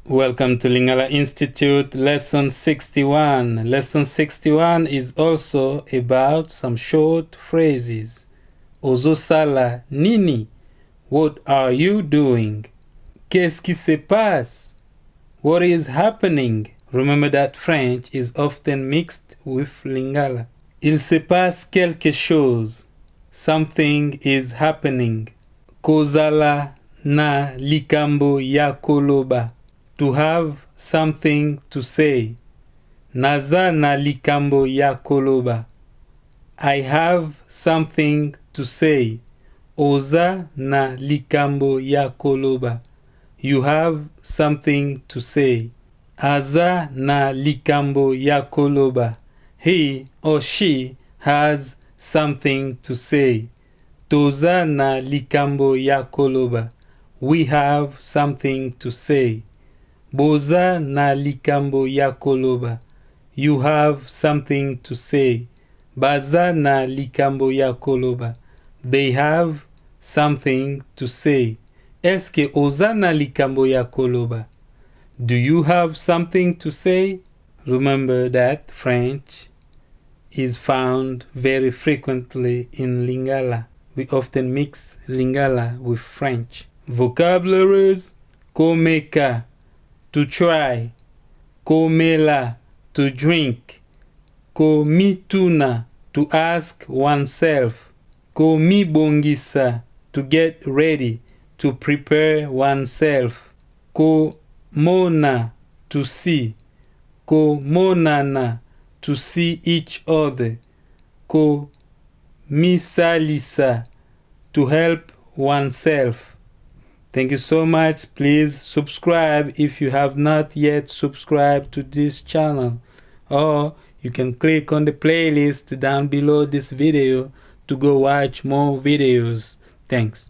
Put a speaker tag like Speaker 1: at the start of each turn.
Speaker 1: Welcome to Lingala Institute Lesson 61. Lesson 61 is also about some short phrases. Sala, nini, what are you doing? Qu'est-ce qui se passe? What is happening? Remember that French is often mixed with Lingala. Il se passe quelque chose. Something is happening. Zala na likambo ya loba. To have something to say. Naza na likambo ya loba. I have something to say. Boza na likambo ya loba. You have something to say. Aza na likambo ya loba. He or she has something to say. Toza na likambo ya loba. We have something to say. Boza na likambo ya loba. You have something to say. Baza na likambo ya loba. They have something to say. Eske oza na likambo ya loba? Do you have something to say? Remember that French is found very frequently in Lingala. We often mix Lingala with French. Vocabularies: meka, to try; mela, to drink; mituna, to ask oneself; mibongisa, to get ready, to prepare oneself; mona, to see; monana, to see each other; misalisa, to help oneself. Thank you so much. Please subscribe if you have not yet subscribed to this channel, or you can click on the playlist down below this video to go watch more videos. Thanks.